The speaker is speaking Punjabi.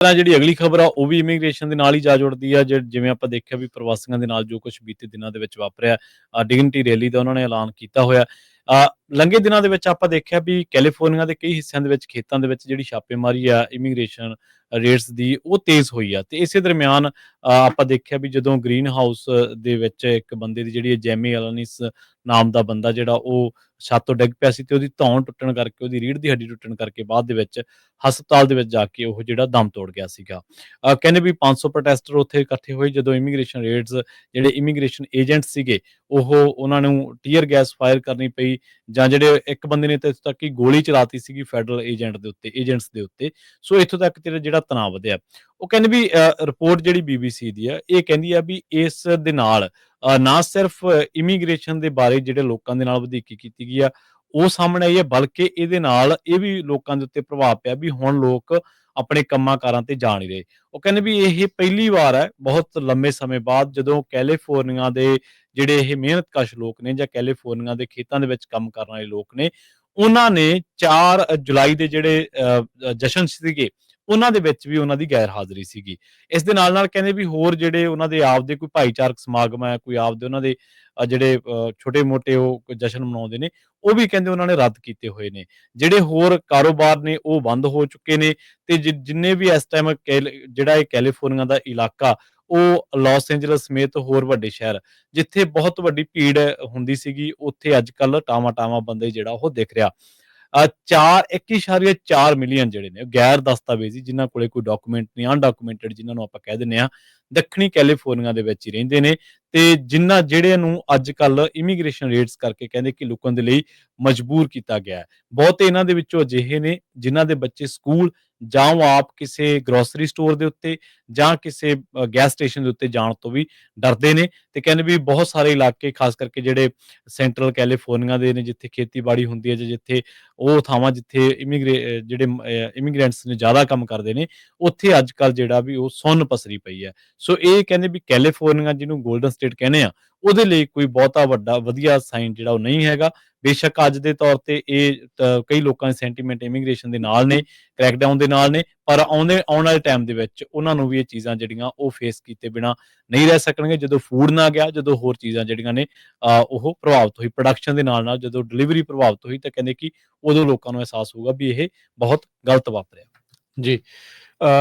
ਤਰ੍ਹਾਂ ਜਿਹੜੀ ਅਗਲੀ ਖਬਰ ਆ ਉਹ ਵੀ ਇਮੀਗ੍ਰੇਸ਼ਨ ਦੇ ਨਾਲ ਹੀ ਜਾ ਜੁੜਦੀ ਆ। ਜਿਵੇਂ ਆਪਾਂ ਦੇਖਿਆ ਵੀ ਪ੍ਰਵਾਸੀਆਂ ਦੇ ਨਾਲ ਜੋ ਕੁਛ ਬੀਤੇ ਦਿਨਾਂ ਦੇ ਵਿੱਚ ਵਾਪਰਿਆ, ਡਿਗਨਿਟੀ ਰੈਲੀ ਦਾ ਉਹਨਾਂ ਨੇ ਐਲਾਨ ਕੀਤਾ ਹੋਇਆ। ਲੰਘੇ ਦਿਨਾਂ ਦੇ ਵਿੱਚ ਆਪਾਂ ਦੇਖਿਆ ਵੀ ਕੈਲੀਫੋਰਨੀਆ ਦੇ ਕਈ ਹਿੱਸਿਆਂ ਦੇ ਵਿੱਚ ਖੇਤਾਂ ਦੇ ਵਿੱਚ ਜਿਹੜੀ ਛਾਪੇਮਾਰੀ ਆ ਇਮੀਗ੍ਰੇਸ਼ਨ ਰੇਡਸ ਦੀ ਉਹ ਤੇਜ਼ ਹੋਈ ਆ ਤੇ ਇਸੇ ਦਰਮਿਆਨ ਆਪਾਂ ਦੇਖਿਆ ਵੀ ਜਦੋਂ ਗ੍ਰੀਨ ਹਾਊਸ ਦੇ ਵਿੱਚ ਇੱਕ ਬੰਦੇ ਦੀ ਜਿਹੜੀ ਜੈਮੀ ਐਲਨਿਸ ਨਾਮ ਦਾ ਬੰਦਾ ਜਿਹੜਾ ਉਹ ਛੱਤ ਤੋਂ ਡਿੱਗ ਪਿਆ ਸੀ ਤੇ ਉਹਦੀ ਧੌਣ ਟੁੱਟਣ ਕਰਕੇ ਉਹਦੀ ਰੀੜ੍ਹ ਦੀ ਹੱਡੀ ਟੁੱਟਣ ਕਰਕੇ ਬਾਅਦ ਦੇ ਵਿੱਚ ਹਸਪਤਾਲ ਦੇ ਵਿੱਚ ਜਾ ਕੇ ਉਹ ਜਿਹੜਾ ਦਮ ਤੋੜ ਗਿਆ ਸੀਗਾ। ਕਹਿੰਦੇ ਵੀ 500 ਪ੍ਰੋਟੈਸਟਰ ਉੱਥੇ ਇਕੱਠੇ ਹੋਏ ਜਦੋਂ ਇਮੀਗ੍ਰੇਸ਼ਨ ਰੇਡਸ ਜਿਹੜੇ ਇਮੀਗ੍ਰੇਸ਼ਨ ਏਜੰਟ ਸੀਗੇ ਉਹਨਾਂ ਨੂੰ ਟੀਅਰ ਗੈਸ ਫਾਇਰ ਕਰਨੀ ਪਈ ਜਾਂ ਜਿਹੜੇ ਇੱਕ ਬੰਦੇ ਨੇ ਤਾਂ ਇੱਥੋਂ ਤੱਕ ਕਿ ਗੋਲੀ ਚਲਾਤੀ ਸੀਗੀ ਫੈਡਰਲ ਏਜੰਟਸ ਦੇ ਉੱਤੇ। ਸੋ ਇੱਥੋਂ ਤੱਕ ਤੇਰਾ ਜਿਹੜਾ ਤਣਾਅ ਵਧਿਆ। ਉਹ ਕਹਿੰਦੇ ਵੀ ਰਿਪੋਰਟ ਜਿਹੜੀ BBC ਦੀ ਆ ਇਹ ਕਹਿੰਦੀ ਆ ਵੀ ਇਸ ਦੇ ਨਾਲ ਨਾ ਸਿਰਫ ਇਮੀਗ੍ਰੇਸ਼ਨ ਦੇ ਬਾਰੇ ਜਿਹੜੇ ਲੋਕਾਂ ਦੇ ਨਾਲ ਵਧੀਕੀ ਕੀਤੀ ਗਈ ਆ ਉਹ ਸਾਹਮਣੇ ਆਈ ਹੈ, ਬਲਕਿ ਇਹਦੇ ਨਾਲ ਇਹ ਵੀ ਲੋਕਾਂ ਦੇ ਉੱਤੇ ਪ੍ਰਭਾਵ ਪਿਆ ਵੀ ਹੁਣ ਲੋਕ ਆਪਣੇ ਕੰਮਾਂ ਕਾਰਾਂ ਤੇ ਜਾ ਨਹੀਂ ਰਹੇ। ਉਹ ਕਹਿੰਦੇ ਵੀ ਇਹ ਪਹਿਲੀ ਵਾਰ ਹੈ ਬਹੁਤ ਲੰਮੇ ਸਮੇਂ ਬਾਅਦ ਜਦੋਂ ਕੈਲੀਫੋਰਨੀਆ ਦੇ ਜਿਹੜੇ ਇਹ ਮਿਹਨਤਕਸ਼ ਲੋਕ ਨੇ ਜਾਂ ਕੈਲੀਫੋਰਨੀਆ ਦੇ ਖੇਤਾਂ ਦੇ ਵਿੱਚ ਕੰਮ ਕਰਨ ਵਾਲੇ ਲੋਕ ਨੇ ਉਹਨਾਂ ਨੇ 4 ਜੁਲਾਈ ਦੇ ਜਿਹੜੇ ਜਸ਼ਨ ਸੀਗੇ ਉਹਨਾਂ ਦੇ ਵਿੱਚ ਵੀ ਉਹਨਾਂ ਦੀ ਗੈਰ ਹਾਜ਼ਰੀ ਸੀਗੀ। ਇਸ ਦੇ ਨਾਲ ਕਹਿੰਦੇ ਵੀ ਹੋਰ ਜਿਹੜੇ ਉਹਨਾਂ ਦੇ ਆਪਦੇ ਕੋਈ ਭਾਈਚਾਰਕ ਸਮਾਗਮ ਹੈ, ਕੋਈ ਆਪਦੇ ਉਹਨਾਂ ਦੇ ਜਿਹੜੇ ਛੋਟੇ-ਮੋਟੇ ਉਹ ਜਸ਼ਨ ਮਨਾਉਂਦੇ ਨੇ ਉਹ ਵੀ ਕਹਿੰਦੇ ਉਹਨਾਂ ਨੇ ਰੱਦ ਕੀਤੇ ਹੋਏ ਨੇ। ਜਿਹੜੇ ਹੋਰ ਕਾਰੋਬਾਰ ਨੇ ਉਹ ਬੰਦ ਹੋ ਚੁੱਕੇ ਨੇ ਤੇ ਜਿੰਨੇ ਵੀ ਇਸ ਟਾਈਮ ਜਿਹੜਾ ਇਹ ਕੈਲੀਫੋਰਨੀਆ ਦਾ ਇਲਾਕਾ ਉਹ ਲਾਸ ਐਂਜਲਸ ਸਮੇਤ ਹੋਰ ਵੱਡੇ ਸ਼ਹਿਰ ਜਿੱਥੇ ਬਹੁਤ ਵੱਡੀ ਭੀੜ ਹੁੰਦੀ ਸੀਗੀ ਉੱਥੇ ਅੱਜ-ਕੱਲ੍ਹ ਟਾਵਾਂ-ਟਾਵਾਂ ਬੰਦੇ ਜਿਹੜਾ ਉਹ ਦਿਖ ਰਿਹਾ। 1.4 ਮਿਲੀਅਨ ਜਿਹੜੇ ਨੇ ਗੈਰ ਦਸਤਾਵੇਜ਼ੀ ਜਿਨ੍ਹਾਂ ਕੋਲੇ ਕੋਈ ਡਾਕੂਮੈਂਟ ਨਹੀਂ ਅਨਡਾਕੂਮੈਂਟਡ ਜਿਨ੍ਹਾਂ ਨੂੰ ਆਪਾਂ ਕਹਿ ਦਿੰਦੇ ਹਾਂ ਦੱਖਣੀ ਕੈਲੀਫੋਰਨੀਆ ਦੇ ਵਿੱਚ ਹੀ ਰਹਿੰਦੇ ਨੇ ਤੇ ਜਿਹੜੇ ਨੂੰ ਅੱਜ ਕੱਲ ਇਮੀਗ੍ਰੇਸ਼ਨ ਰੇਡਸ ਕਰਕੇ ਕਹਿੰਦੇ ਕਿ ਲੁਕਣ ਦੇ ਲਈ ਮਜਬੂਰ ਕੀਤਾ ਗਿਆ ਹੈ। ਬਹੁਤੇ ਇਹਨਾਂ ਦੇ ਵਿੱਚੋਂ ਅਜਿਹੇ ਨੇ ਜਿਨ੍ਹਾਂ ਦੇ ਬੱਚੇ ਸਕੂਲ ਜਾਂ ਉਹ ਆਪ ਕਿਸੇ ਗਰੋਸਰੀ ਸਟੋਰ ਦੇ ਉੱਤੇ ਜਾਂ ਕਿਸੇ ਗੈਸ ਸਟੇਸ਼ਨ ਦੇ ਉੱਤੇ ਜਾਣ ਤੋਂ ਵੀ ਡਰਦੇ ਨੇ ਤੇ ਕਹਿੰਦੇ ਵੀ ਬਹੁਤ ਸਾਰੇ ਇਲਾਕੇ ਖਾਸ ਕਰਕੇ ਜਿਹੜੇ ਸੈਂਟਰਲ ਕੈਲੀਫੋਰਨੀਆ ਦੇ ਨੇ ਜਿੱਥੇ ਖੇਤੀਬਾੜੀ ਹੁੰਦੀ ਹੈ ਜਾਂ ਜਿੱਥੇ ਉਹ ਥਾਵਾਂ ਜਿੱਥੇ ਜਿਹੜੇ ਇਮੀਗ੍ਰੈਂਟਸ ਨੇ ਜ਼ਿਆਦਾ ਕੰਮ ਕਰਦੇ ਨੇ ਉੱਥੇ ਅੱਜ ਕੱਲ੍ਹ ਜਿਹੜਾ ਵੀ ਉਹ ਸੁੰਨ ਪਸਰੀ ਪਈ ਹੈ। ਸੋ ਇਹ ਕਹਿੰਦੇ ਵੀ ਕੈਲੀਫੋਰਨੀਆ ਜਿਹਨੂੰ ਗੋਲਡਨ ਸਟੇਟ ਕਹਿੰਦੇ ਆ ਉਹਦੇ ਲਈ ਕੋਈ ਬਹੁਤਾ ਵੱਡਾ ਵਧੀਆ ਸਾਈਨ ਜਿਹੜਾ ਉਹ ਨਹੀਂ ਹੈਗਾ। ਬੇਸ਼ੱਕ ਅੱਜ ਦੇ ਤੌਰ ਤੇ ਇਹ ਕਈ ਲੋਕਾਂ ਦੇ ਸੈਂਟੀਮੈਂਟ ਇਮੀਗ੍ਰੇਸ਼ਨ ਦੇ ਨਾਲ ਨੇ, ਕ੍ਰੈਕਡਾਊਨ ਦੇ ਨਾਲ ਨੇ, ਪਰ ਆਉਣ ਵਾਲੇ ਟਾਈਮ ਦੇ ਵਿੱਚ ਉਹਨਾਂ ਨੂੰ ਵੀ ਇਹ ਚੀਜ਼ਾਂ ਜਿਹੜੀਆਂ ਉਹ ਫੇਸ ਕੀਤੇ ਬਿਨਾਂ ਨਹੀਂ ਰਹਿ ਸਕਣਗੇ। ਜਦੋਂ ਫੂਡ ਨਾ ਗਿਆ, ਜਦੋਂ ਹੋਰ ਚੀਜ਼ਾਂ ਜਿਹੜੀਆਂ ਨੇ ਉਹ ਪ੍ਰਭਾਵਿਤ ਹੋਈ ਪ੍ਰੋਡਕਸ਼ਨ ਦੇ ਨਾਲ ਜਦੋਂ ਡਿਲੀਵਰੀ ਪ੍ਰਭਾਵਿਤ ਹੋਈ ਤਾਂ ਕਹਿੰਦੇ ਕਿ ਉਦੋਂ ਲੋਕਾਂ ਨੂੰ ਅਹਿਸਾਸ ਹੋਊਗਾ ਵੀ ਇਹ ਬਹੁਤ ਗਲਤ ਵਾਪਰਿਆ। ਜੀ।